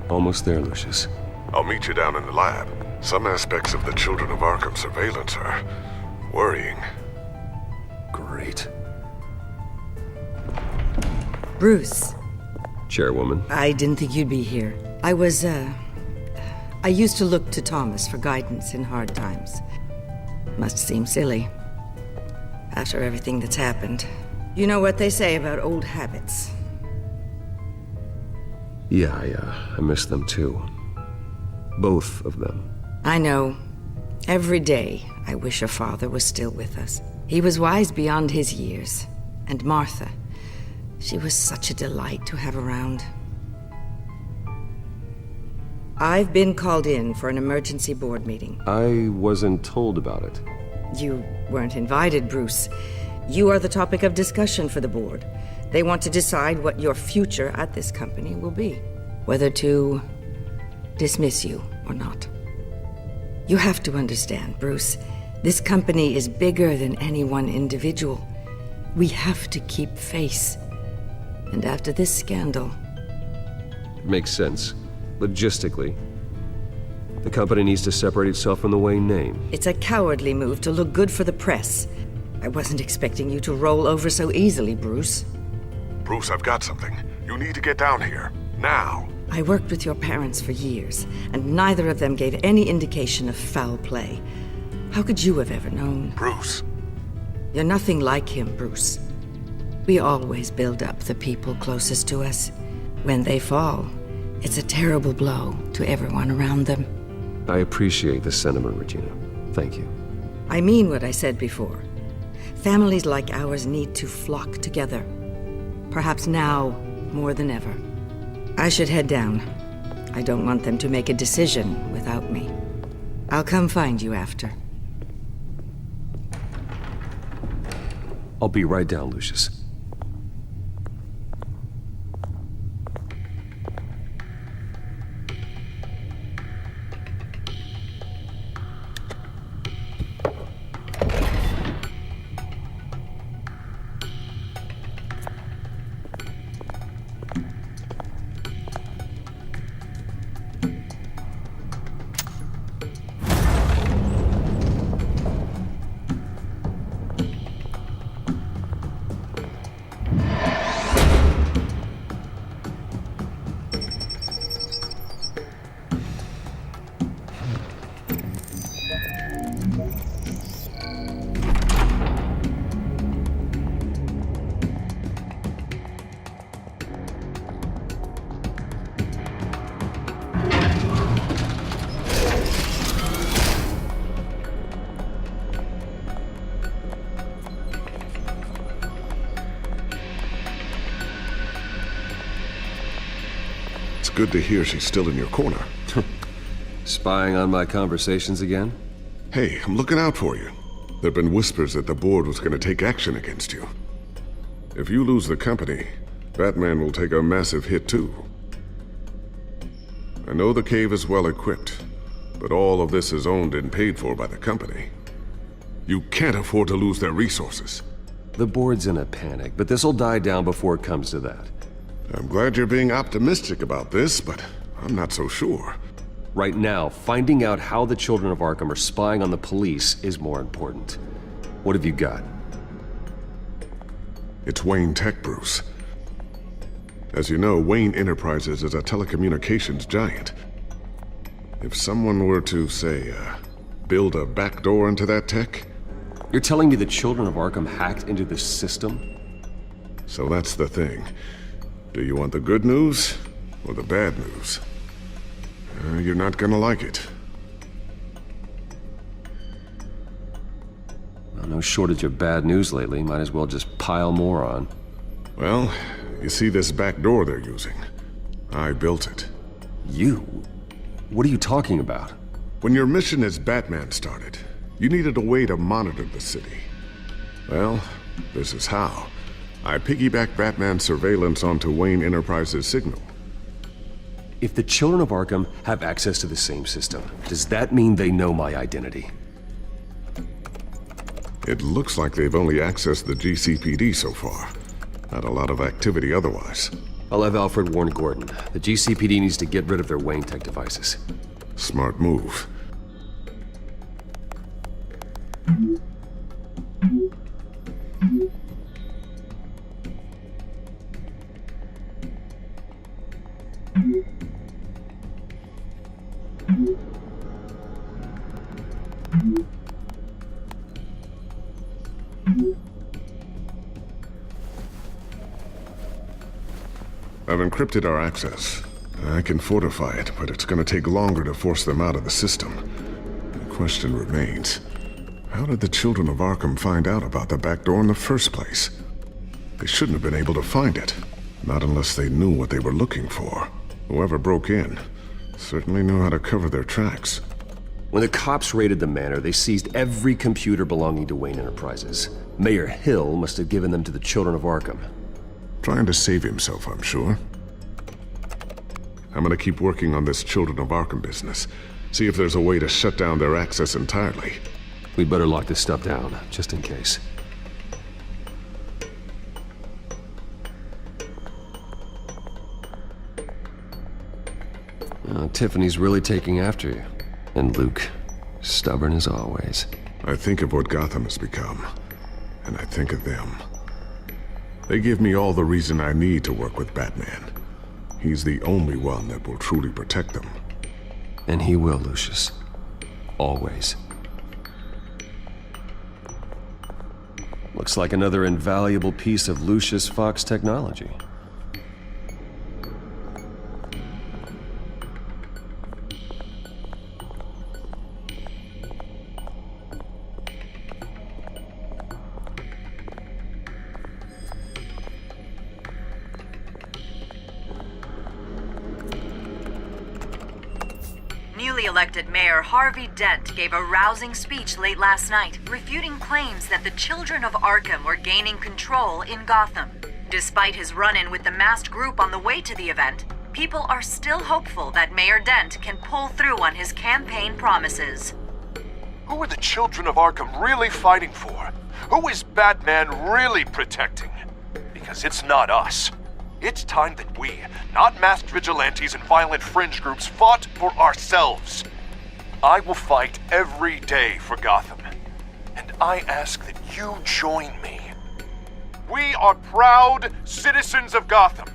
Almost there, Lucius. I'll meet you down in the lab. Some aspects of the Children of Arkham surveillance are worrying. Great. Bruce. Chairwoman. I didn't think you'd be here. I used to look to Thomas for guidance in hard times. Must seem silly. After everything that's happened. You know what they say about old habits. Yeah, I miss them too. Both of them. I know. Every day, I wish your father was still with us. He was wise beyond his years. And Martha, she was such a delight to have around. I've been called in for an emergency board meeting. I wasn't told about it. You weren't invited, Bruce. You are the topic of discussion for the board. They want to decide what your future at this company will be. Whether to dismiss you or not. You have to understand, Bruce. This company is bigger than any one individual. We have to keep face. And after this scandal... Makes sense. Logistically. The company needs to separate itself from the Wayne name. It's a cowardly move to look good for the press. I wasn't expecting you to roll over so easily, Bruce. Bruce, I've got something. You need to get down here. Now. I worked with your parents for years, and neither of them gave any indication of foul play. How could you have ever known? Bruce. You're nothing like him, Bruce. We always build up the people closest to us. When they fall, it's a terrible blow to everyone around them. I appreciate the sentiment, Regina. Thank you. I mean what I said before. Families like ours need to flock together. Perhaps now more than ever. I should head down. I don't want them to make a decision without me. I'll come find you after. I'll be right down, Lucius. Good to hear she's still in your corner. Spying on my conversations again? Hey, I'm looking out for you. There've been whispers that the board was going to take action against you. If you lose the company, Batman will take a massive hit too. I know the cave is well equipped, but all of this is owned and paid for by the company. You can't afford to lose their resources. The board's in a panic, but this'll die down before it comes to that. I'm glad you're being optimistic about this, but I'm not so sure. Right now, finding out how the Children of Arkham are spying on the police is more important. What have you got? It's Wayne Tech, Bruce. As you know, Wayne Enterprises is a telecommunications giant. If someone were to, say, build a backdoor into that tech... You're telling me the Children of Arkham hacked into this system? So that's the thing. Do you want the good news or the bad news? You're not gonna like it. Well, no shortage of bad news lately. Might as well just pile more on. Well, you see this back door they're using? I built it. You? What are you talking about? When your mission as Batman started, you needed a way to monitor the city. Well, this is how. I piggybacked Batman's surveillance onto Wayne Enterprises' signal. If the Children of Arkham have access to the same system, does that mean they know my identity? It looks like they've only accessed the GCPD so far. Not a lot of activity otherwise. I'll have Alfred warn Gordon. The GCPD needs to get rid of their Wayne Tech devices. Smart move. I've encrypted our access. I can fortify it, but it's gonna take longer to force them out of the system. The question remains, how did the children of Arkham find out about the back door in the first place? They shouldn't have been able to find it. Not unless they knew what they were looking for. Whoever broke in certainly knew how to cover their tracks. When the cops raided the manor, they seized every computer belonging to Wayne Enterprises. Mayor Hill must have given them to the children of Arkham. Trying to save himself, I'm sure. I'm gonna keep working on this Children of Arkham business. See if there's a way to shut down their access entirely. We'd better lock this stuff down, just in case. Tiffany's really taking after you. And Luke, stubborn as always. I think of what Gotham has become, and I think of them. They give me all the reason I need to work with Batman. He's the only one that will truly protect them. And he will, Lucius. Always. Looks like another invaluable piece of Lucius Fox technology. Newly elected Mayor Harvey Dent gave a rousing speech late last night, refuting claims that the children of Arkham were gaining control in Gotham. Despite his run-in with the masked group on the way to the event, people are still hopeful that Mayor Dent can pull through on his campaign promises. Who are the children of Arkham really fighting for? Who is Batman really protecting? Because it's not us. It's time that we, not masked vigilantes and violent fringe groups, fought for ourselves. I will fight every day for Gotham. And I ask that you join me. We are proud citizens of Gotham.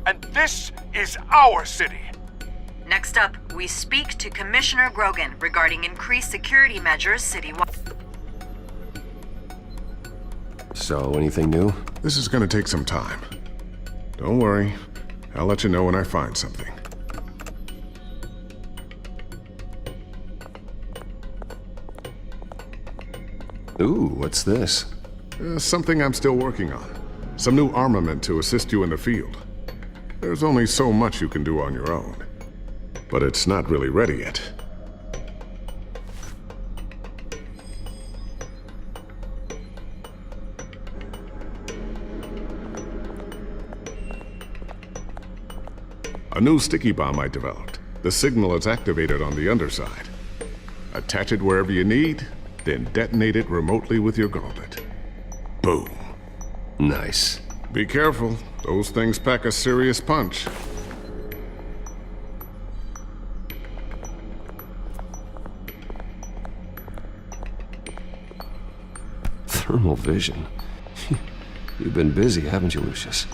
And this is our city. Next up, we speak to Commissioner Grogan regarding increased security measures citywide. So, anything new? This is gonna take some time. Don't worry. I'll let you know when I find something. Ooh, what's this? Something I'm still working on. Some new armament to assist you in the field. There's only so much you can do on your own. But it's not really ready yet. A new sticky bomb I developed. The signal is activated on the underside. Attach it wherever you need, then detonate it remotely with your gauntlet. Boom. Nice. Be careful. Those things pack a serious punch. Thermal vision. You've been busy, haven't you, Lucius?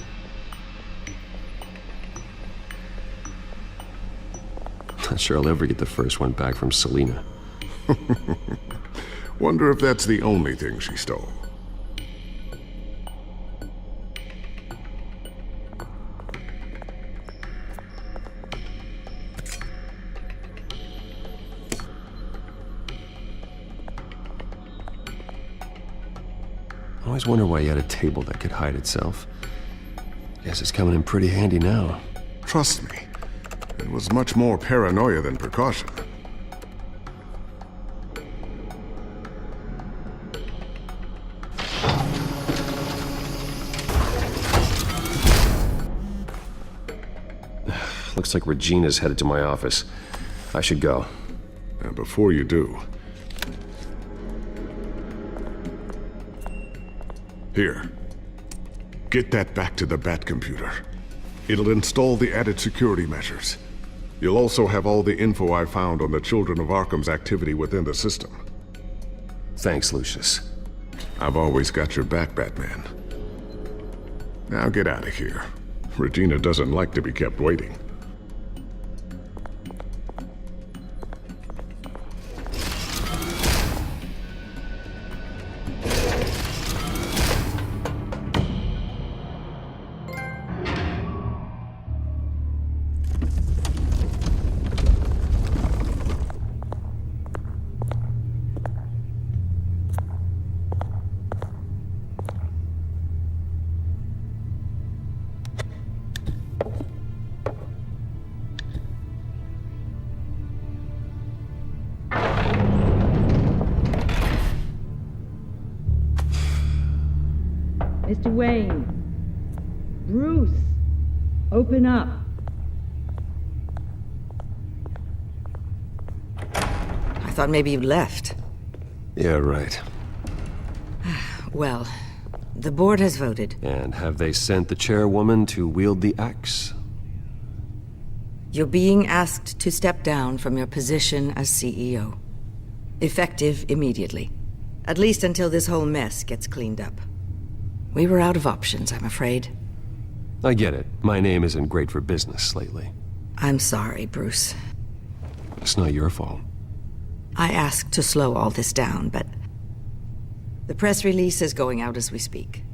Not sure I'll ever get the first one back from Selina. Wonder if that's the only thing she stole. I always wonder why you had a table that could hide itself. Guess it's coming in pretty handy now. Trust me, it was much more paranoia than precaution. Looks like Regina's headed to my office. I should go. And before you do... Here. Get that back to the Bat computer. It'll install the added security measures. You'll also have all the info I found on the Children of Arkham's activity within the system. Thanks, Lucius. I've always got your back, Batman. Now get out of here. Regina doesn't like to be kept waiting. Mr. Wayne. Bruce. Open up. I thought maybe you'd left. Yeah, right. Well, the board has voted. And have they sent the chairwoman to wield the axe? You're being asked to step down from your position as CEO. Effective immediately. At least until this whole mess gets cleaned up. We were out of options, I'm afraid. I get it. My name isn't great for business lately. I'm sorry, Bruce. It's not your fault. I asked to slow all this down, but... The press release is going out as we speak.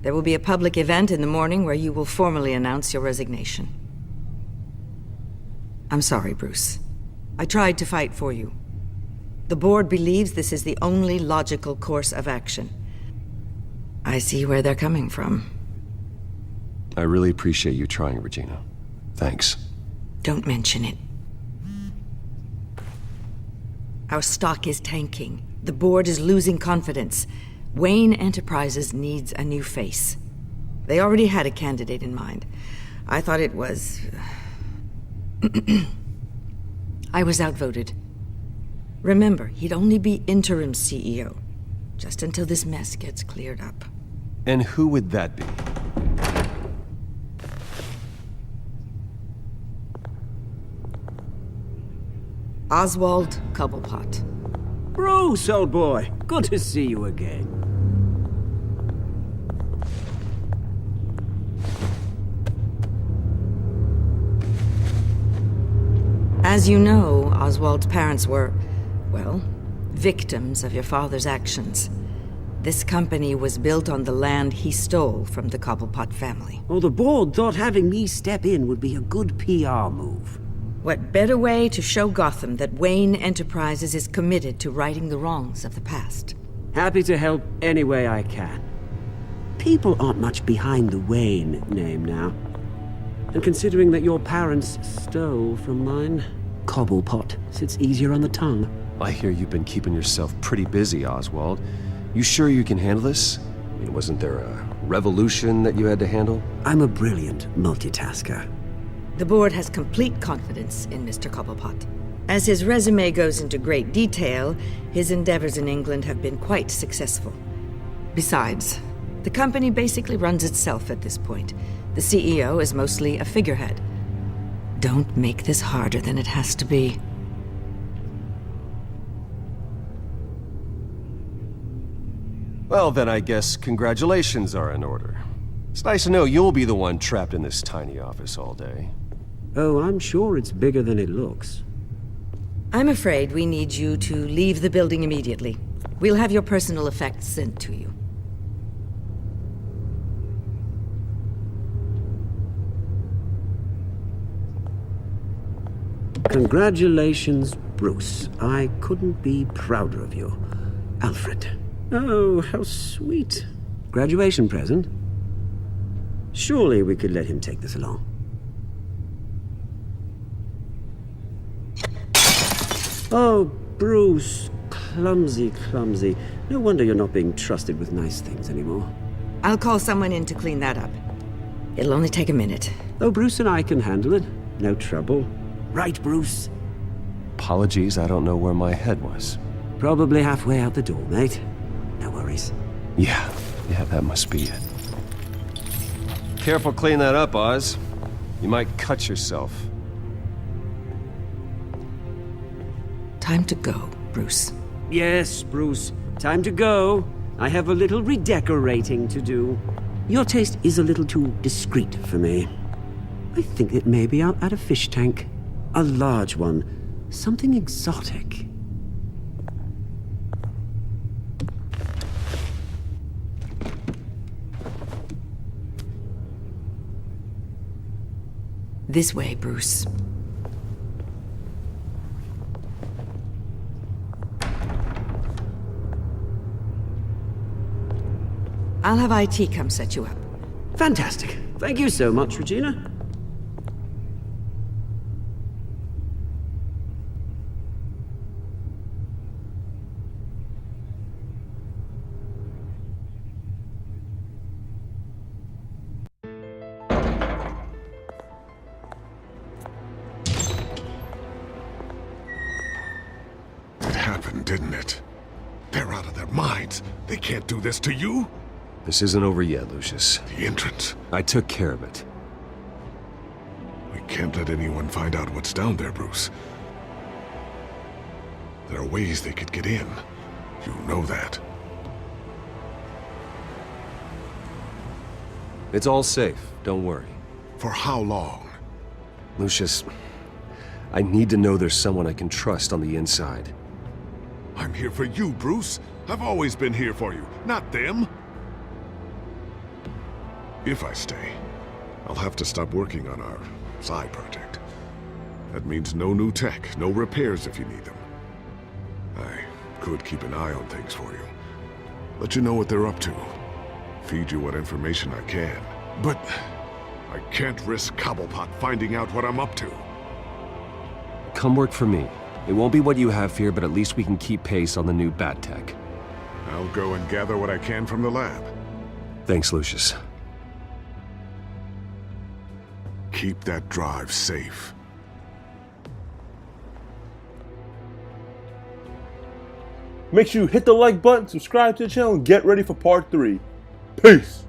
There will be a public event in the morning where you will formally announce your resignation. I'm sorry, Bruce. I tried to fight for you. The board believes this is the only logical course of action. I see where they're coming from. I really appreciate you trying, Regina. Thanks. Don't mention it. Our stock is tanking. The board is losing confidence. Wayne Enterprises needs a new face. They already had a candidate in mind. I thought it was... I was outvoted. Remember, he'd only be interim CEO, just until this mess gets cleared up. And who would that be? Oswald Cobblepot. Bruce, old boy. Good to see you again. As you know, Oswald's parents were, well, victims of your father's actions. This company was built on the land he stole from the Cobblepot family. Well, the board thought having me step in would be a good PR move. What better way to show Gotham that Wayne Enterprises is committed to righting the wrongs of the past? Happy to help any way I can. People aren't much behind the Wayne name now. And considering that your parents stole from mine, Cobblepot sits easier on the tongue. I hear you've been keeping yourself pretty busy, Oswald. You sure you can handle this? I mean, wasn't there a revolution that you had to handle? I'm a brilliant multitasker. The board has complete confidence in Mr. Cobblepot. As his resume goes into great detail, his endeavors in England have been quite successful. Besides, the company basically runs itself at this point. The CEO is mostly a figurehead. Don't make this harder than it has to be. Well, then I guess congratulations are in order. It's nice to know you'll be the one trapped in this tiny office all day. Oh, I'm sure it's bigger than it looks. I'm afraid we need you to leave the building immediately. We'll have your personal effects sent to you. Congratulations, Bruce. I couldn't be prouder of you. Alfred. Oh, how sweet. Graduation present? Surely we could let him take this along. Oh, Bruce. Clumsy, clumsy. No wonder you're not being trusted with nice things anymore. I'll call someone in to clean that up. It'll only take a minute. Oh, Bruce and I can handle it. No trouble. Right, Bruce? Apologies, I don't know where my head was. Probably halfway out the door, mate. No worries. Yeah, that must be it. Careful clean that up, Oz. You might cut yourself. Time to go, Bruce. Yes, Bruce. Time to go. I have a little redecorating to do. Your taste is a little too discreet for me. I think that maybe I'll add a fish tank. A large one. Something exotic. This way, Bruce. I'll have IT come set you up. Fantastic. Thank you so much, Regina. It happened, didn't it? They're out of their minds. They can't do this to you. This isn't over yet, Lucius. The entrance. I took care of it. We can't let anyone find out what's down there, Bruce. There are ways they could get in. You know that. It's all safe, don't worry. For how long? Lucius, I need to know there's someone I can trust on the inside. I'm here for you, Bruce. I've always been here for you, not them. If I stay, I'll have to stop working on our side project. That means no new tech, no repairs if you need them. I could keep an eye on things for you. Let you know what they're up to. Feed you what information I can. But I can't risk Cobblepot finding out what I'm up to. Come work for me. It won't be what you have here, but at least we can keep pace on the new bat tech. I'll go and gather what I can from the lab. Thanks, Lucius. Keep that drive safe. Make sure you hit the like button, subscribe to the channel, and get ready for part 3. Peace!